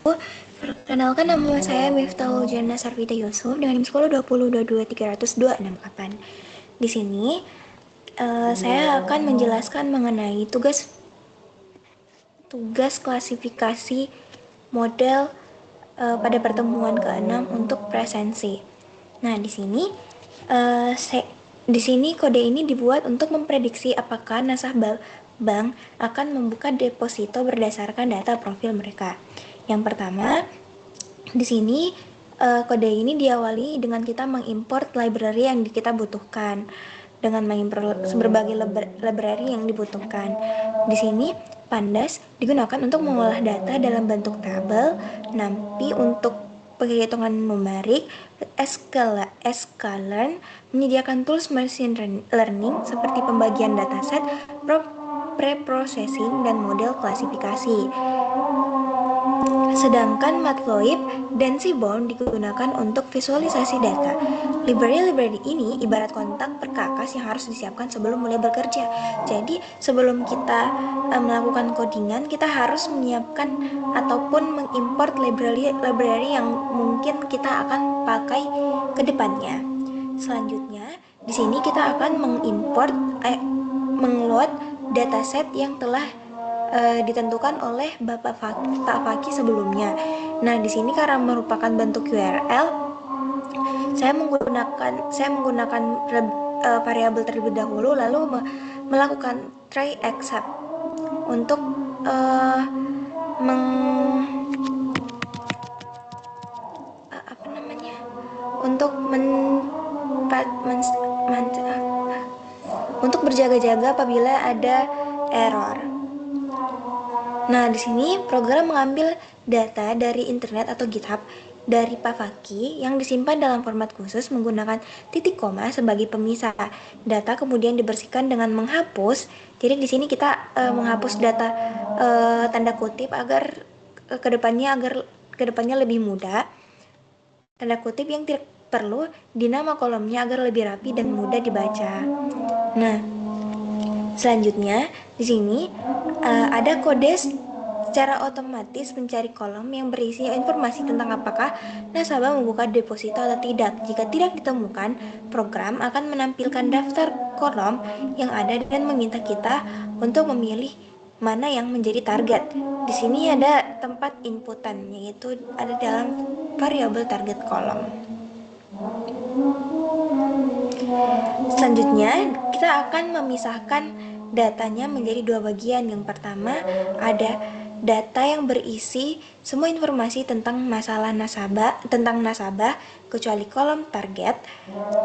Perkenalkan, nama saya Miftahul Jana Sarvita Yusuf dengan NIM sekolah 2022302368. Di sini saya akan menjelaskan mengenai tugas klasifikasi model pada pertemuan ke-6 untuk presensi. Nah, di sini kode ini dibuat untuk memprediksi apakah nasabah bank akan membuka deposito berdasarkan data profil mereka. Yang pertama, di sini kode ini diawali dengan kita mengimport library yang kita butuhkan dengan mengimport berbagai library yang dibutuhkan. Di sini Pandas digunakan untuk mengolah data dalam bentuk tabel, NumPy untuk penghitungan numerik, sklearn menyediakan tools machine learning seperti pembagian dataset, pre-processing, dan model klasifikasi. Sedangkan Matplotlib dan Seaborn digunakan untuk visualisasi data. Library ini ibarat kontak perkakas yang harus disiapkan sebelum mulai bekerja. Jadi sebelum kita melakukan codingan, kita harus menyiapkan ataupun mengimport library yang mungkin kita akan pakai ke depannya. Selanjutnya, di sini kita akan mengload dataset yang telah ditentukan oleh Pak Faki sebelumnya. Nah, di sini karena merupakan bentuk URL, saya menggunakan variabel terlebih dahulu, lalu melakukan try except untuk apa namanya? Untuk untuk berjaga-jaga apabila ada error. Nah, di sini program mengambil data dari internet atau GitHub dari Pak Faki yang disimpan dalam format khusus menggunakan titik koma sebagai pemisah. Data kemudian dibersihkan dengan menghapus. Jadi di sini kita menghapus data tanda kutip agar kedepannya lebih mudah. Tanda kutip yang tidak perlu di nama kolomnya agar lebih rapi dan mudah dibaca. Nah, selanjutnya di sini ada kode secara otomatis mencari kolom yang berisi informasi tentang apakah nasabah membuka deposito atau tidak. Jika tidak ditemukan, program akan menampilkan daftar kolom yang ada dan meminta kita untuk memilih mana yang menjadi target. Di sini ada tempat inputan, yaitu ada dalam variabel target kolom. Selanjutnya, kita akan memisahkan datanya menjadi dua bagian. Yang pertama, ada data yang berisi semua informasi tentang nasabah kecuali kolom target.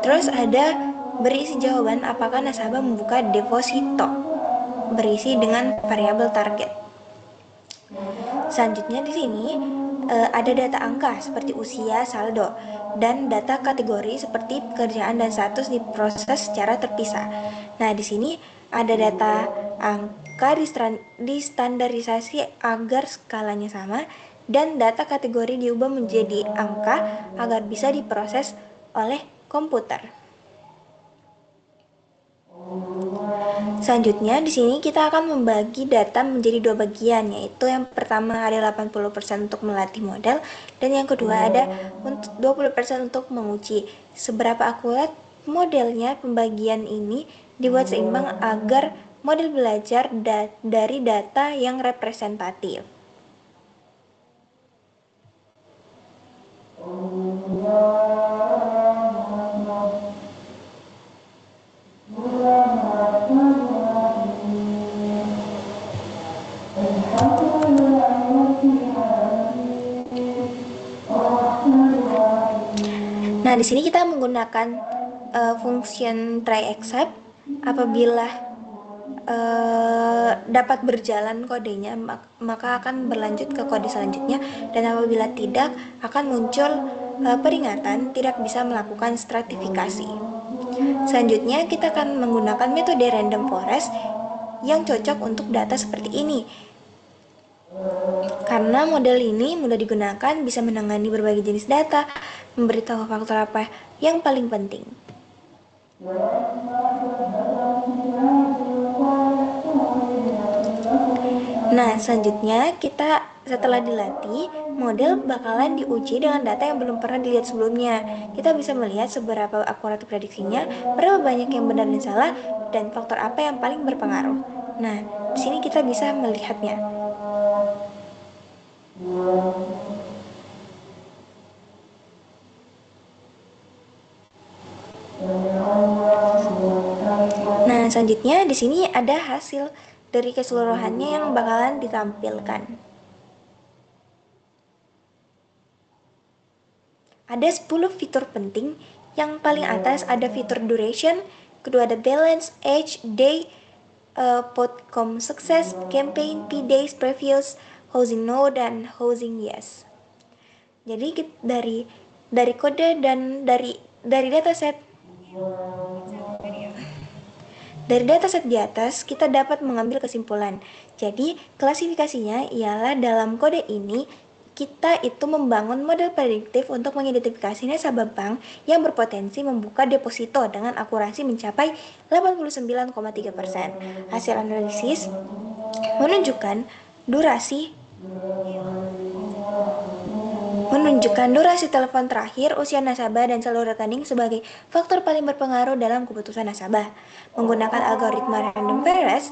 Terus ada berisi jawaban apakah nasabah membuka deposito, berisi dengan variabel target. Selanjutnya di sini ada data angka seperti usia, saldo, dan data kategori seperti pekerjaan dan status diproses secara terpisah. Nah, di sini ada data angka distandarisasi agar skalanya sama, dan data kategori diubah menjadi angka agar bisa diproses oleh komputer. Selanjutnya di sini kita akan membagi data menjadi dua bagian, yaitu yang pertama ada 80% untuk melatih model dan yang kedua ada 20% untuk menguji seberapa akurat modelnya. Pembagian ini dibuat seimbang agar model belajar dari data yang representatif. Nah, di sini kita menggunakan function try except apabila dapat berjalan kodenya, maka akan berlanjut ke kode selanjutnya, dan apabila tidak akan muncul peringatan tidak bisa melakukan stratifikasi. Selanjutnya kita akan menggunakan metode random forest yang cocok untuk data seperti ini. Karena model ini mudah digunakan, bisa menangani berbagai jenis data, memberitahu faktor apa yang paling penting. Nah, selanjutnya kita setelah dilatih, model bakalan diuji dengan data yang belum pernah dilihat sebelumnya. Kita bisa melihat seberapa akurat prediksinya, berapa banyak yang benar dan salah, dan faktor apa yang paling berpengaruh. Nah, di sini kita bisa melihatnya. Nah, selanjutnya di sini ada hasil dari keseluruhannya yang bakalan ditampilkan. Ada 10 fitur penting. Yang paling atas ada fitur duration, kedua ada balance, age, day, outcome success, campaign, P-days, previews, housing no, dan housing yes. Jadi dari kode dan dari dataset Dari dataset di atas, kita dapat mengambil kesimpulan. Jadi, klasifikasinya ialah dalam kode ini, kita itu membangun model prediktif untuk mengidentifikasi nasabah bank yang berpotensi membuka deposito dengan akurasi mencapai 89,3%. Hasil analisis menunjukkan durasi menunjukkan durasi telepon terakhir, usia nasabah, dan saldo rekening sebagai faktor paling berpengaruh dalam keputusan nasabah. Menggunakan algoritma random forest,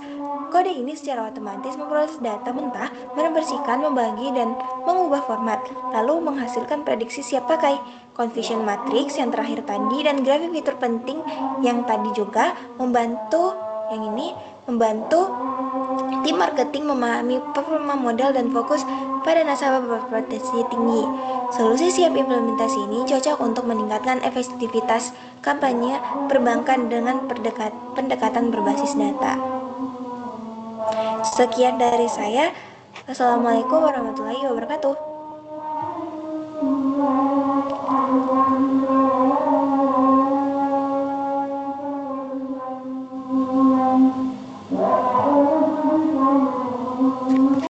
kode ini secara otomatis memproses data mentah, membersihkan, membagi, dan mengubah format, lalu menghasilkan prediksi siap pakai. Confusion matrix yang terakhir tadi dan grafik fitur penting yang tadi juga membantu tim marketing memahami performa modal dan fokus pada nasabah berpotensi tinggi. Solusi siap implementasi ini cocok untuk meningkatkan efektivitas kampanye perbankan dengan pendekatan berbasis data. Sekian dari saya. Wassalamualaikum warahmatullahi wabarakatuh.